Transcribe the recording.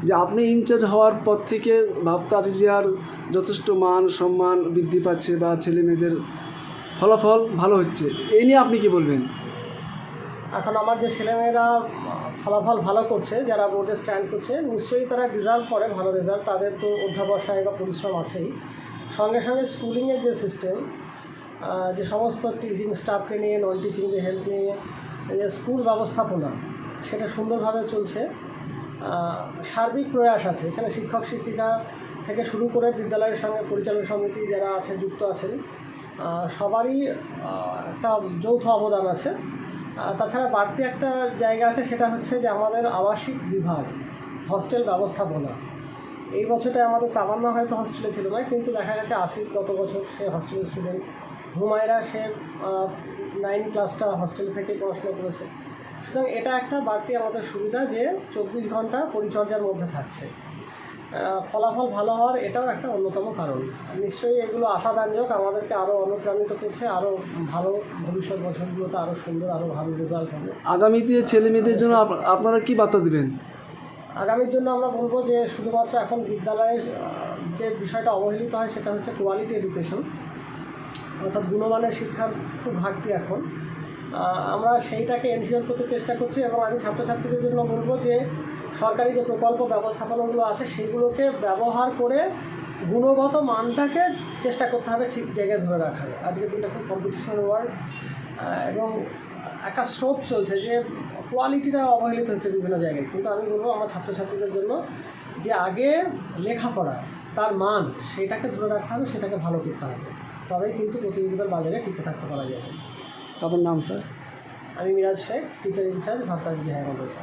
যে আপনি ইনচার্জ হওয়ার পর থেকে ভাবতে আছি যে আর যথেষ্ট মান সম্মান বৃদ্ধি পাচ্ছে বা ছেলে মেয়েদের ফলাফল ভালো হচ্ছে, এই নিয়ে আপনি কি বলবেন? এখন আমার যে ছেলেমেয়েরা ফলাফল ভালো করছে, যারা বোর্ডে স্ট্যান্ড করছে, নিশ্চয়ই তারা ডিজার্ভ করে ভালো রেজাল্ট। তাদের তো অধ্যাবসায় বা পরিশ্রম আছেই, সঙ্গে সঙ্গে স্কুলিংয়ের যে সিস্টেম, যে সমস্ত টিচিং স্টাফকে নিয়ে, নন টিচিং যে হেল্প নিয়ে যে স্কুল ব্যবস্থাপনা, সেটা সুন্দরভাবে চলছে। সার্বিক প্রয়াস আছে এখানে, শিক্ষক শিক্ষিকা থেকে শুরু করে বিদ্যালয়ের সঙ্গে পরিচালন সমিতি যারা আছে যুক্ত আছেন, সবারই একটা যৌথ অবদান আছে। তাছাড়া বাড়তি একটা জায়গা আছে, সেটা হচ্ছে যে আমাদের আবাসিক বিভাগ, হস্টেল ব্যবস্থাপনা। এই বছরটা আমাদের তামান্না হয়তো হস্টেলে ছিল না, কিন্তু দেখা গেছে আসিফ গত বছর সে হস্টেলের স্টুডেন্ট, হুমায়রা সে 9 ক্লাসটা হস্টেল থেকে পড়াশোনা করেছে। সুতরাং এটা একটা বাড়তি আমাদের সুবিধা যে 24 ঘন্টা পরিচর্যার মধ্যে থাকছে। ফলাফল ভালো হওয়ার এটাও একটা অন্যতম কারণ। নিশ্চয়ই এগুলো আশাব্যঞ্জক, আমাদেরকে আরও অনুপ্রাণিত করছে, আরও ভালো ভবিষ্যৎ বছরগুলোতে আরও সুন্দর, আরও ভালো রেজাল্ট হবে। আগামীতে ছেলে মেয়েদের জন্য আপনারা কি বার্তা দেবেন? আগামীর জন্য আমরা বলবো যে শুধুমাত্র এখন বিদ্যালয়ের যে বিষয়টা অবহেলিত হয় সেটা হচ্ছে কোয়ালিটি এডুকেশন, অর্থাৎ গুণমানের শিক্ষার খুব ঘাটতি এখন। আমরা সেইটাকে এনশিওর করতে চেষ্টা করছি, এবং আমি ছাত্রছাত্রীদের জন্য বলবো যে সরকারি যে প্রকল্প ব্যবস্থাপনাগুলো আছে সেগুলোকে ব্যবহার করে গুণগত মানটাকে চেষ্টা করতে হবে ঠিক জায়গায় ধরে রাখার। আজকের দিনটা খুব কম্পিটিশনের ওয়ার্ল্ড, এবং একটা স্রোত চলছে যে কোয়ালিটিটা অবহেলিত হচ্ছে বিভিন্ন জায়গায়। কিন্তু আমি বলবো আমার ছাত্রছাত্রীদের জন্য যে আগে লেখাপড়া, তার মান, সেটাকে ধরে রাখতে হবে, সেটাকে ভালো করতে হবে, তবেই কিন্তু প্রতিযোগিতার বাজারে টিকে থাকতে পারা যাবে। আপনার নাম স্যার? আমি মিরাজ শেখ, টিচার ইনচার্জ, ভাবতাজ জিহাই মাদ্রাসা।